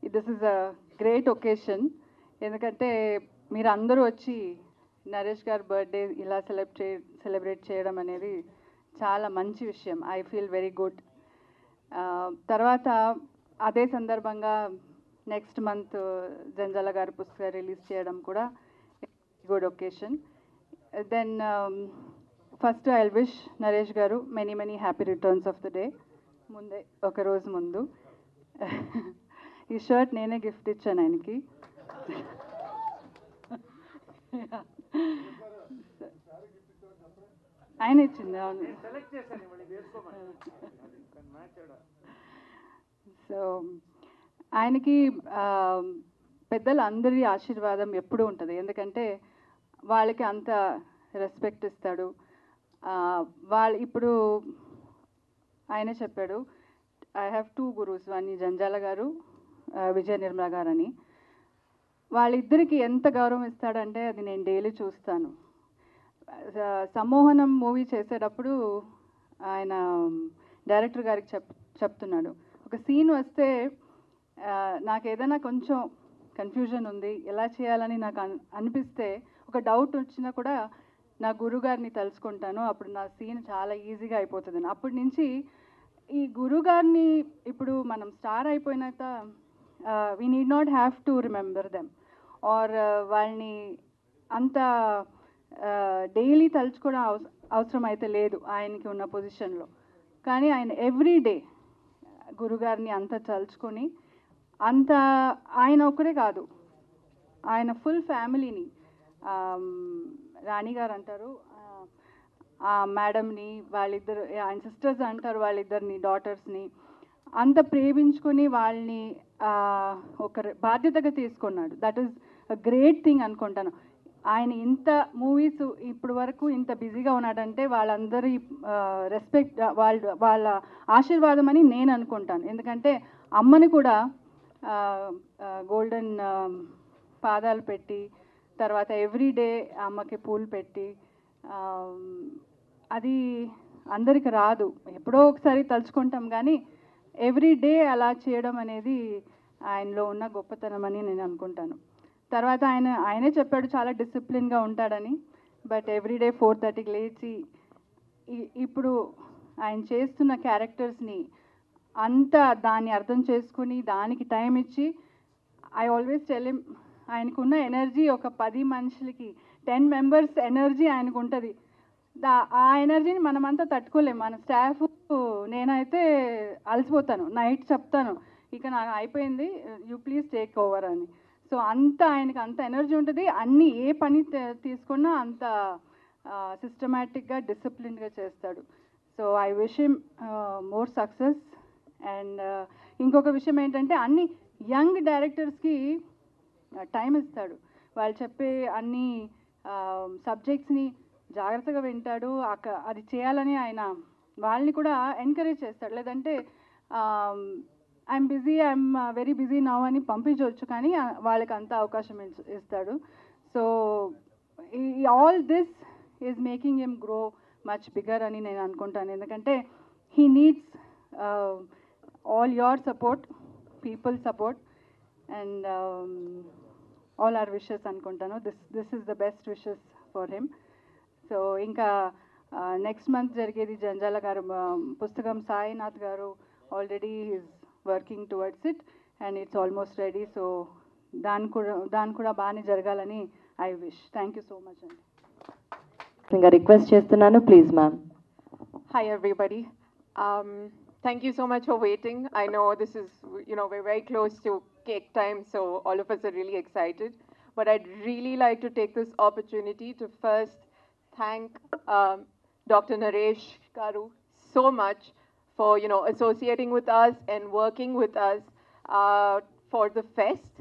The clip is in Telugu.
This is a great occasion. ఎందుకంటే మీరు అందరూ వచ్చి నరేష్ గారి బర్త్డే ఇలా సెలబ్రేట్ చేయడం అనేది చాలా మంచి విషయం. I feel very good. తర్వాత అదే సందర్భంగా నెక్స్ట్ మంత్ జంజాల గారి పుస్తకం రిలీజ్ చేయడం కూడా good occasion. Then first I wish Naresh గారు many many happy returns of the day. ముందే ఒక రోజు ముందు ఈ షర్ట్ నేనే గిఫ్ట్ ఇచ్చాను ఆయనకి. ఆయన ఇచ్చింది, అవును. సో ఆయనకి పెద్దలు అందరి ఆశీర్వాదం ఎప్పుడూ ఉంటుంది. ఎందుకంటే వాళ్ళకి అంత రెస్పెక్ట్ ఇస్తాడు. వాళ్ళు ఇప్పుడు ఆయనే చెప్పాడు, I have 2 gurus, one Janjala గారు, విజయ నిర్మల గారు అని. వాళ్ళిద్దరికి ఎంత గౌరవం ఇస్తాడంటే అది నేను డైలీ చూస్తాను. సమ్మోహనం మూవీ చేసేటప్పుడు ఆయన డైరెక్టర్ గారికి చెప్తున్నాడు, ఒక సీన్ వస్తే నాకు ఏదైనా కొంచెం కన్ఫ్యూజన్ ఉంది, ఎలా చేయాలని నాకు అనిపిస్తే, ఒక డౌట్ వచ్చినా కూడా నా గురుగారిని తలుచుకుంటాను, అప్పుడు నా సీన్ చాలా ఈజీగా అయిపోతుంది. అప్పటి నుంచి ఈ గురుగారిని ఇప్పుడు మనం స్టార్ అయిపోయినాక we need not have to remember them or వాళ్ళని అంత డైలీ తలుచుకోవడం అవసరం అయితే లేదు ఆయనకి ఉన్న పొజిషన్లో. కానీ ఆయన ఎవ్రీడే గురుగారిని అంత తలుచుకొని, అంత ఆయన ఒక్కడే కాదు, ఆయన ఫుల్ ఫ్యామిలీని, రాణి గారు అంటారు ఆ మేడంని, వాళ్ళిద్దరు ఆయన సిస్టర్స్ అంటారు, వాళ్ళిద్దరిని డాటర్స్ని అంత ప్రేమించుకొని వాళ్ళని ఒక బాధ్యతగా తీసుకున్నాడు. That is a great thing అనుకుంటాను. ఆయన ఇంత మూవీస్ ఇప్పుడు వరకు ఇంత బిజీగా ఉన్నాడంటే వాళ్ళందరి రెస్పెక్ట్, వాళ్ళ ఆశీర్వాదం అని నేను అనుకుంటాను. ఎందుకంటే అమ్మని కూడా గోల్డెన్ పాదాలు పెట్టి, తర్వాత ఎవ్రీడే అమ్మకి పూలు పెట్టి, అది అందరికి రాదు, ఎప్పుడో ఒకసారి తలుచుకుంటాం, కానీ ఎవ్రీడే అలా చేయడం అనేది ఆయనలో ఉన్న గొప్పతనం అని నేను అనుకుంటాను. తర్వాత ఆయనే చెప్పాడు చాలా డిసిప్లిన్గా ఉంటాడని. బట్ ఎవ్రీడే 4:30కి లేచి ఇప్పుడు ఆయన చేస్తున్న క్యారెక్టర్స్ని అంతా దాన్ని అర్థం చేసుకుని దానికి టైం ఇచ్చి, ఐ ఆల్వేస్ టెల్ హిమ్, ఆయనకున్న ఎనర్జీ ఒక 10 మనుషులకి 10 మెంబర్స్ ఎనర్జీ ఆయనకు ఉంటుంది. ఆ ఎనర్జీని మనమంతా తట్టుకోలేము. మన స్టాఫ్, నేనైతే అలసిపోతాను, నైట్ చెప్తాను ఇక నాకు అయిపోయింది, యూ ప్లీజ్ టేక్ ఓవర్ అని. సో అంత ఆయనకి అంత ఎనర్జీ ఉంటుంది. అన్ని ఏ పని తీసుకున్నా అంత సిస్టమేటిక్గా డిసిప్లిన్గా చేస్తాడు. So I wish him more success. And ఇంకొక విషయం ఏంటంటే అన్ని యంగ్ డైరెక్టర్స్కి టైం ఇస్తాడు. వాళ్ళు చెప్పే అన్ని సబ్జెక్ట్స్ని జాగ్రత్తగా వింటాడు. అది చేయాలని ఆయన వాళ్ళని కూడా ఎంకరేజ్ చేస్తాడు. లేదంటే I'm busy, I'm very busy now అని పంపించవచ్చు, కానీ వాళ్ళకి అంత అవకాశం ఇస్తాడు. So all this is making him grow much bigger అని నేను అనుకుంటాను. ఎందుకంటే he needs all your support, people support, and all our wishes అనుకుంటాను. This is the best wishes for him. So ఇంకా నెక్స్ట్ మంత్ జరిగేది జంజాల గారు పుస్తకం, సాయినాథ్ గారు already is working towards it and it's almost ready. So దాని కూడా బాగానే జరగాలని I wish. Thank you so much అండి. ఇంకా రిక్వెస్ట్ చేస్తున్నాను, please ma'am. Hi everybody. Thank you so much for waiting. I know this is, we're very close to cake time, so all of us are really excited. But I'd really like to take this opportunity to first thank Dr. Naresh Garu so much for, associating with us and working with us for the fest.